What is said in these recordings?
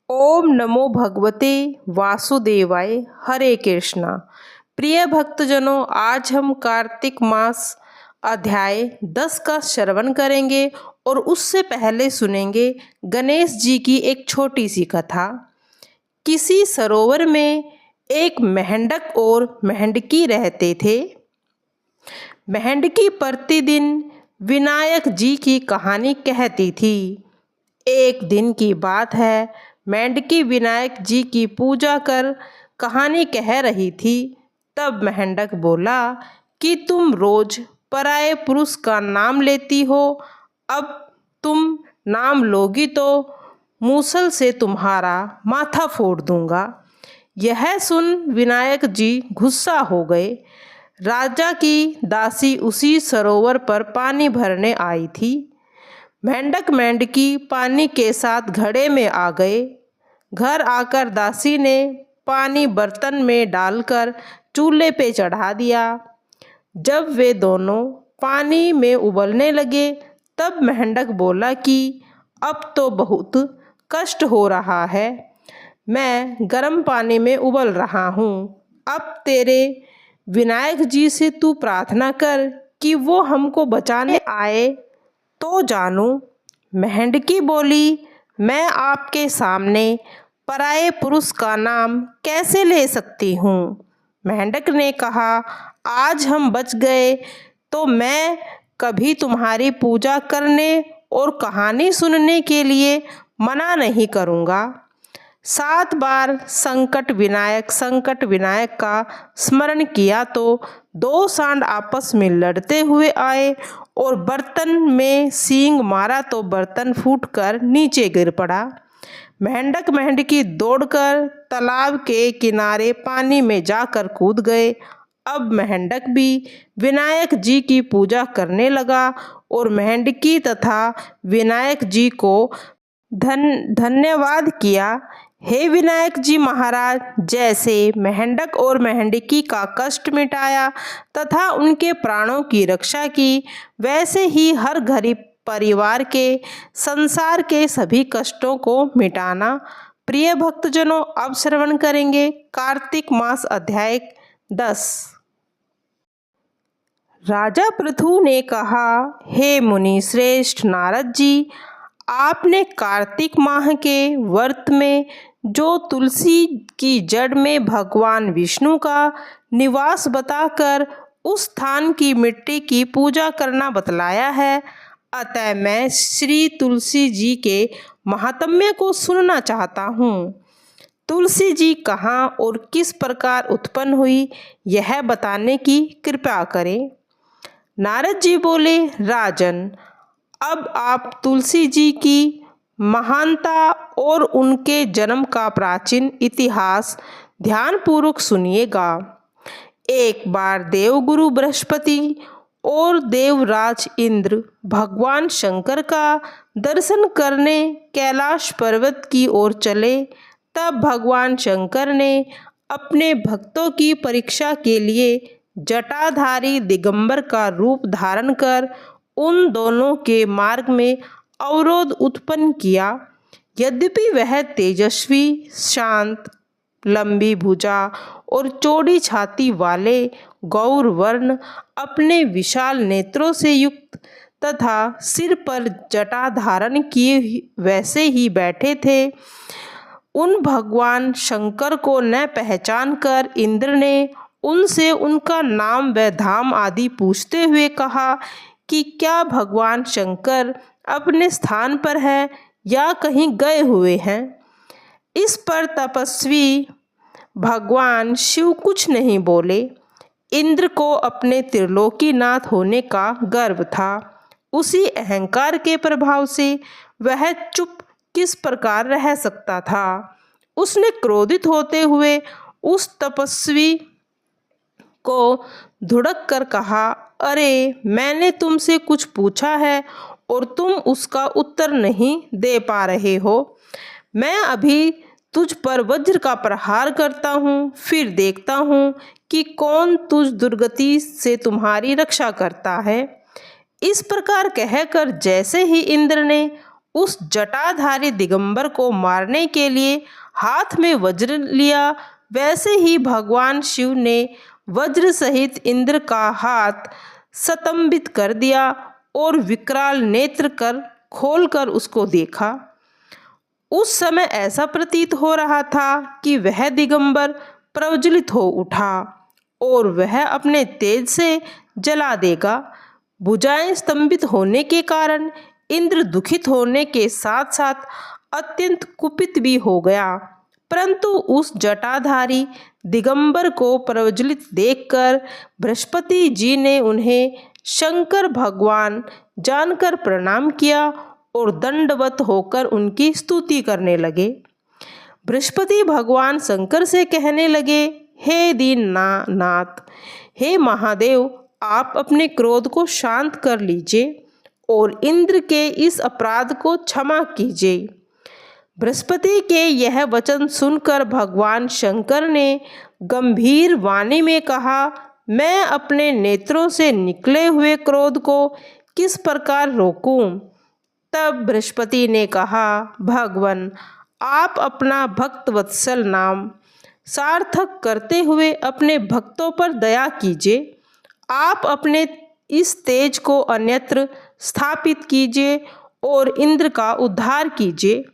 ओम नमो भगवते वासुदेवाय। हरे कृष्णा। प्रिय भक्तजनों, आज हम कार्तिक मास अध्याय 10 का श्रवण करेंगे और उससे पहले सुनेंगे गणेश जी की एक छोटी सी कथा। किसी सरोवर में एक मेंढक और मेंढकी रहते थे। मेंढकी प्रतिदिन विनायक जी की कहानी कहती थी। एक दिन की बात है, मेंढकी विनायक जी की पूजा कर कहानी कह रही थी। तब मेंढक बोला कि तुम रोज पराये पुरुष का नाम लेती हो, अब तुम नाम लोगी तो मूसल से तुम्हारा माथा फोड़ दूंगा। यह सुन विनायक जी गुस्सा हो गए। राजा की दासी उसी सरोवर पर पानी भरने आई थी। मेंढक मेंढकी पानी के साथ घड़े में आ गए। घर आकर दासी ने पानी बर्तन में डालकर चूल्हे पे चढ़ा दिया। जब वे दोनों पानी में उबलने लगे, तब मेंढक बोला कि अब तो बहुत कष्ट हो रहा है, मैं गर्म पानी में उबल रहा हूँ। अब तेरे विनायक जी से तू प्रार्थना कर कि वो हमको बचाने आए तो जानूं। मेंढकी बोली, मैं आपके सामने पराये पुरुष का नाम कैसे ले सकती हूँ। मेंढक ने कहा, आज हम बच गए तो मैं कभी तुम्हारी पूजा करने और कहानी सुनने के लिए मना नहीं करूँगा। 7 बार संकट विनायक का स्मरण किया तो 2 सांड आपस में लड़ते हुए आए और बर्तन में सींग मारा तो बर्तन फूटकर नीचे गिर पड़ा। मेंढक मेंढकी दौड़कर तालाब के किनारे पानी में जाकर कूद गए। अब मेंढक भी विनायक जी की पूजा करने लगा और मेंढकी तथा विनायक जी को धन्यवाद किया। हे विनायक जी महाराज, जैसे मेंढक और मेंढकी का कष्ट मिटाया तथा उनके प्राणों की रक्षा की, वैसे ही हर गरीब परिवार के संसार के सभी कष्टों को मिटाना। प्रिय भक्तजनों, अब श्रवण करेंगे कार्तिक मास अध्याय 10। राजा पृथु ने कहा, हे मुनि श्रेष्ठ नारद जी, आपने कार्तिक माह के व्रत में जो तुलसी की जड़ में भगवान विष्णु का निवास बताकर उस स्थान की मिट्टी की पूजा करना बतलाया है, अतः मैं श्री तुलसी जी के महात्म्य को सुनना चाहता हूँ। तुलसी जी कहाँ और किस प्रकार उत्पन्न हुई, यह बताने की कृपा करें। नारद जी बोले, राजन, अब आप तुलसी जी की महानता और उनके जन्म का प्राचीन इतिहास ध्यानपूर्वक सुनिएगा। एक बार देवगुरु बृहस्पति और देवराज इंद्र भगवान शंकर का दर्शन करने कैलाश पर्वत की ओर चले। तब भगवान शंकर ने अपने भक्तों की परीक्षा के लिए जटाधारी दिगंबर का रूप धारण कर उन दोनों के मार्ग में अवरोध उत्पन्न किया। यद्यपि वह तेजस्वी, शांत, लंबी भुजा और चौड़ी छाती वाले गौर वर्ण अपने विशाल नेत्रों से युक्त तथा सिर पर जटा धारण किए वैसे ही बैठे थे, उन भगवान शंकर को न पहचान कर इंद्र ने उनसे उनका नाम व धाम आदि पूछते हुए कहा कि क्या भगवान शंकर अपने स्थान पर है या कहीं गए हुए हैं। इस पर तपस्वी भगवान शिव कुछ नहीं बोले। इंद्र को अपने त्रिलोकीनाथ होने का गर्व था। उसी अहंकार के प्रभाव से वह चुप किस प्रकार रह सकता था। उसने क्रोधित होते हुए उस तपस्वी को धुड़क कर कहा, अरे, मैंने तुमसे कुछ पूछा है और तुम उसका उत्तर नहीं दे पा रहे हो। मैं अभी तुझ पर वज्र का प्रहार करता हूँ, फिर देखता हूँ कि कौन तुझ दुर्गति से तुम्हारी रक्षा करता है। इस प्रकार कहकर जैसे ही इंद्र ने उस जटाधारी दिगंबर को मारने के लिए हाथ में वज्र लिया, वैसे ही भगवान शिव ने वज्र सहित इंद्र का हाथ स्तंभित कर दिया और विकराल नेत्र कर खोलकर उसको देखा। उस समय ऐसा प्रतीत हो रहा था कि वह दिगंबर प्रज्वलित हो उठा और वह अपने तेज से जला देगा। भुजाएं स्तंभित होने के कारण इंद्र दुखित होने के साथ साथ अत्यंत कुपित भी हो गया, परंतु उस जटाधारी दिगंबर को प्रज्वलित देखकर बृहस्पति जी ने उन्हें शंकर भगवान जानकर प्रणाम किया और दंडवत होकर उनकी स्तुति करने लगे। बृहस्पति भगवान शंकर से कहने लगे, हे दीननाथ, हे महादेव, आप अपने क्रोध को शांत कर लीजिए और इंद्र के इस अपराध को क्षमा कीजिए। बृहस्पति के यह वचन सुनकर भगवान शंकर ने गंभीर वाणी में कहा, मैं अपने नेत्रों से निकले हुए क्रोध को किस प्रकार रोकूं? तब बृहस्पति ने कहा, भगवान, आप अपना भक्त वत्सल नाम सार्थक करते हुए अपने भक्तों पर दया कीजिए। आप अपने इस तेज को अन्यत्र स्थापित कीजिए और इंद्र का उद्धार कीजिए।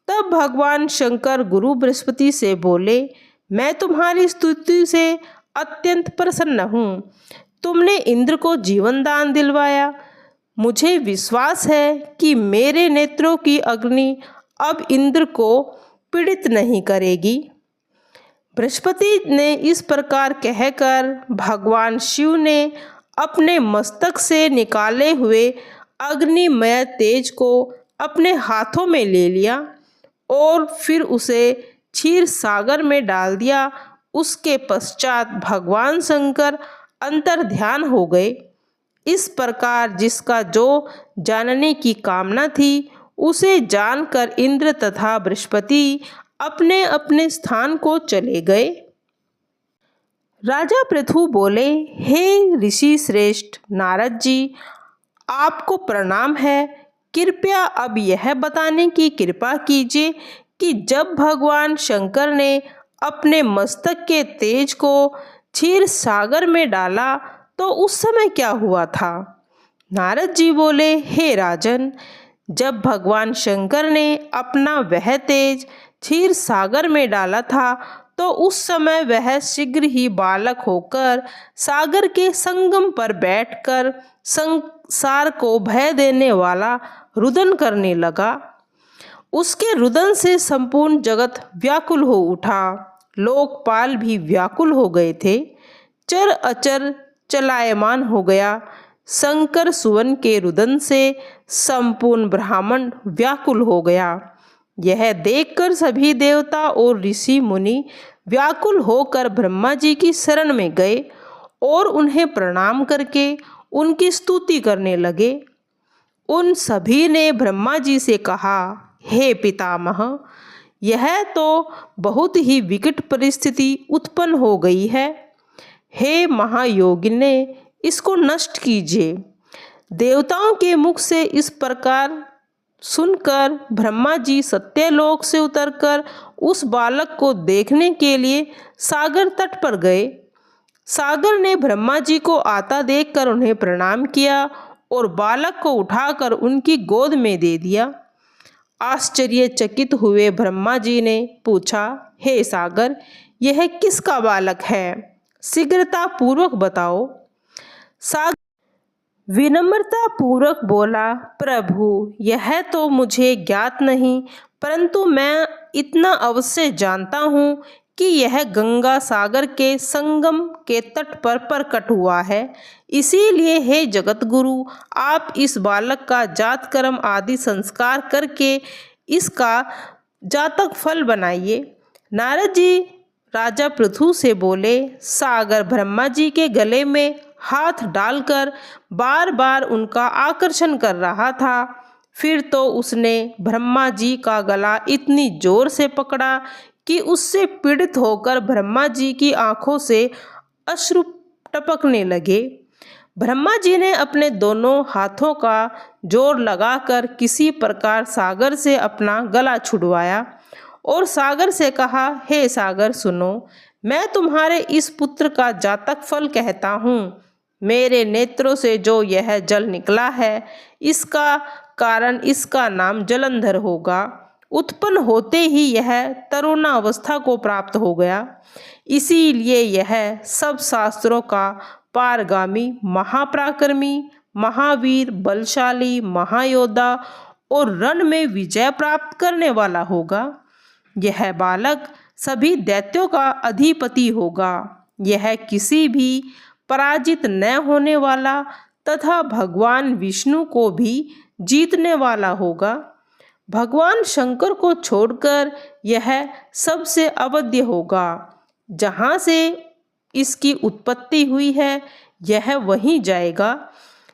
तब भगवान शंकर गुरु बृहस्पति से बोले, मैं तुम्हारी स्तुति से अत्यंत प्रसन्न हूँ। तुमने इंद्र को जीवन दान दिलवाया। मुझे विश्वास है कि मेरे नेत्रों की अग्नि अब इंद्र को पीड़ित नहीं करेगी। बृहस्पति ने इस प्रकार कहकर भगवान शिव ने अपने मस्तक से निकाले हुए अग्निमय तेज को अपने हाथों में ले लिया और फिर उसे क्षीर सागर में डाल दिया। उसके पश्चात भगवान शंकर अंतर्ध्यान हो गए। इस प्रकार जिसका जो जानने की कामना थी, उसे जानकर इंद्र तथा बृहस्पति अपने अपने स्थान को चले गए। राजा पृथु बोले, हे ऋषि श्रेष्ठ नारद जी, आपको प्रणाम है। कृपया अब यह बताने की कृपा कीजिए कि जब भगवान शंकर ने अपने मस्तक के तेज को क्षीर सागर में डाला तो उस समय क्या हुआ था? नारद जी बोले, हे राजन, जब भगवान शंकर ने अपना वह तेज क्षीर सागर में डाला था तो उस समय वह शीघ्र ही बालक होकर सागर के संगम पर बैठकर संसार को भय देने वाला रुदन करने लगा। उसके रुदन से संपूर्ण जगत व्याकुल हो उठा। लोकपाल भी व्याकुल हो गए थे। चर अचर चलायमान हो गया। शंकर सुवन के रुदन से संपूर्ण ब्रह्मांड व्याकुल हो गया। यह देखकर सभी देवता और ऋषि मुनि व्याकुल होकर ब्रह्मा जी की शरण में गए और उन्हें प्रणाम करके उनकी स्तुति करने लगे। उन सभी ने ब्रह्मा जी से कहा, हे पितामह, यह तो बहुत ही विकट परिस्थिति उत्पन्न हो गई है। हे महायोगिने, इसको नष्ट कीजिए। देवताओं के मुख से इस प्रकार सुनकर ब्रह्मा जी सत्यलोक से उतरकर उस बालक को देखने के लिए सागर तट पर गए। सागर ने ब्रह्मा जी को आता देखकर उन्हें प्रणाम किया और बालक को उठाकर उनकी गोद में दे दिया। आश्चर्यचकित हुए ब्रह्मा जी ने पूछा, हे सागर, यह किसका बालक है? शीघ्रता पूर्वक बताओ। सागर विनम्रता पूर्वक बोला, प्रभु, यह तो मुझे ज्ञात नहीं, परंतु मैं इतना अवश्य जानता हूँ कि यह गंगा सागर के संगम के तट पर प्रकट हुआ है। इसीलिए हे जगत गुरु, आप इस बालक का जात कर्म आदि संस्कार करके इसका जातक फल बनाइए। नारद जी राजा पृथु से बोले, सागर ब्रह्मा जी के गले में हाथ डालकर बार बार उनका आकर्षण कर रहा था। फिर तो उसने ब्रह्मा जी का गला इतनी जोर से पकड़ा कि उससे पीड़ित होकर ब्रह्मा जी की आंखों से अश्रु टपकने लगे। ब्रह्मा जी ने अपने दोनों हाथों का जोर लगाकर किसी प्रकार सागर से अपना गला छुड़वाया और सागर से कहा, हे सागर सुनो, मैं तुम्हारे इस पुत्र का जातक फल कहता हूँ। मेरे नेत्रों से जो यह जल निकला है, इसका कारण इसका नाम जलंधर होगा। उत्पन्न होते ही यह तरुणावस्था को प्राप्त हो गया, इसीलिए यह सब शास्त्रों का पारगामी, महापराक्रमी, महावीर, बलशाली, महायोद्धा और रण में विजय प्राप्त करने वाला होगा। यह बालक सभी दैत्यों का अधिपति होगा। यह किसी भी पराजित न होने वाला तथा भगवान विष्णु को भी जीतने वाला होगा। भगवान शंकर को छोड़कर यह सबसे अवध्य होगा। जहाँ से इसकी उत्पत्ति हुई है, यह वहीं जाएगा।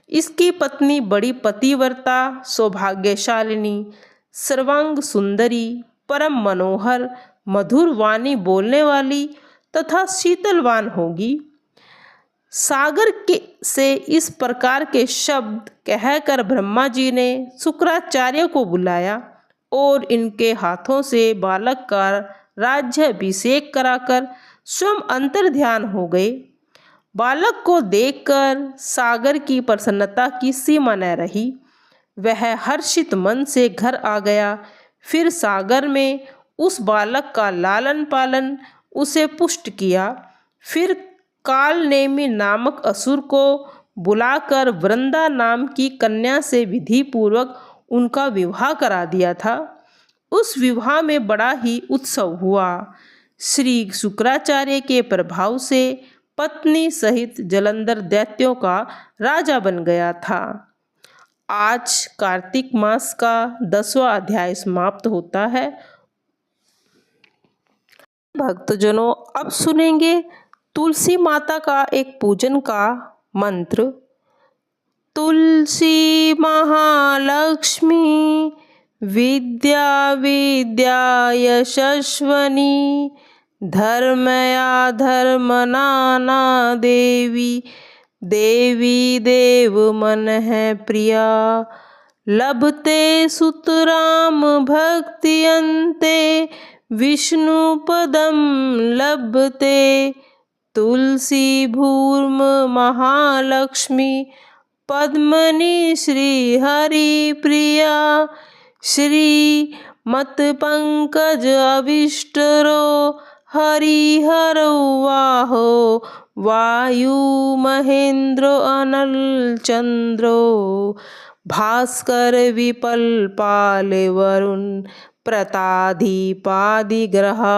इसकी पत्नी बड़ी पतिव्रता, सौभाग्यशालिनी, सर्वांग सुंदरी, परम मनोहर, मधुर वाणी बोलने वाली तथा शीतलवान होगी। सागर के से इस प्रकार के शब्द कहकर ब्रह्मा जी ने शुक्राचार्य को बुलाया और इनके हाथों से बालक का राज्याभिषेक कराकर स्वयं अंतर्ध्यान हो गए। बालक को देखकर सागर की प्रसन्नता की सीमा न रही। वह हर्षित मन से घर आ गया। फिर सागर में उस बालक का लालन पालन, उसे पुष्ट किया। फिर कालनेमी नामक असुर को बुलाकर वृंदा नाम की कन्या से विधि पूर्वक उनका विवाह करा दिया था। उस विवाह में बड़ा ही उत्सव हुआ। श्री शुक्राचार्य के प्रभाव से पत्नी सहित जलंधर दैत्यों का राजा बन गया था। आज कार्तिक मास का 10वां अध्याय समाप्त होता है। भक्तजनों, अब सुनेंगे तुलसी माता का एक पूजन का मंत्र। तुलसी महालक्ष्मी विद्या विद्या यशस्वनी, धर्मया धर्मनाना देवी, देवी देव मन है प्रिया। लभते सुतराम भक्ति अंते, विष्णु पदम लभते। तुलसी भूर्म महालक्ष्मी, पद्मनि श्री हरि प्रिया। श्री मत पंकज अविष्टरो, हरि हरो वाहो। वायु महेंद्रो अनल चंद्रो, भास्कर विपल पाल वरुण। प्रताधिपादि ग्रहा,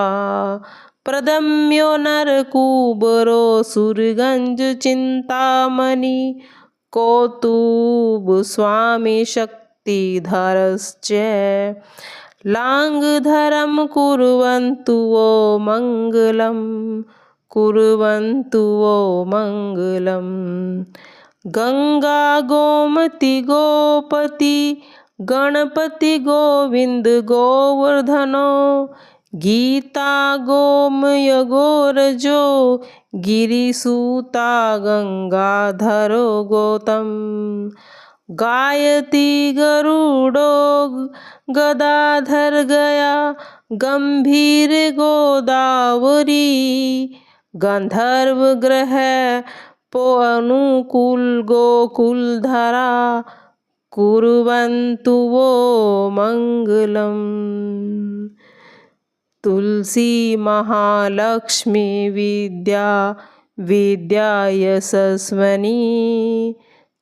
प्रदम्यो नरकुबरो सुरगंज चिंतामणि। कौतुब स्वामी शक्तिधरश्च, लांगधरम कुर्वन्तु वो मंगलम, कुर्वन्तु वो मंगलम। गंगा गोमति गोपति, गणपति गोविंद गोवर्धनो। गीता गोमय गोरजो, गिरिसूता गंगाधरो गौतम। गायति गरुड़ो गदाधर गया, गंभीर गोदावरी। गंधर्व ग्रह पो अनुकूल गोकुल धरा, कुर्वन्तु वो मंगलम। तुलसी महालक्ष्मी विद्या विद्या यशस्वनी।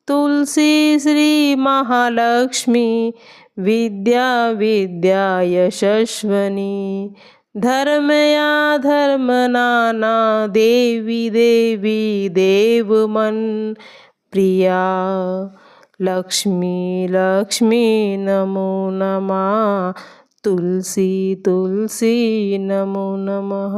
तुलसी श्री महालक्ष्मी विद्या विद्या यशस्वनी। धर्मया धर्मनाना देवी, देवी देव मन प्रिया। लक्ष्मी लक्ष्मी नमो नमः, तुलसी तुलसी नमो नमः।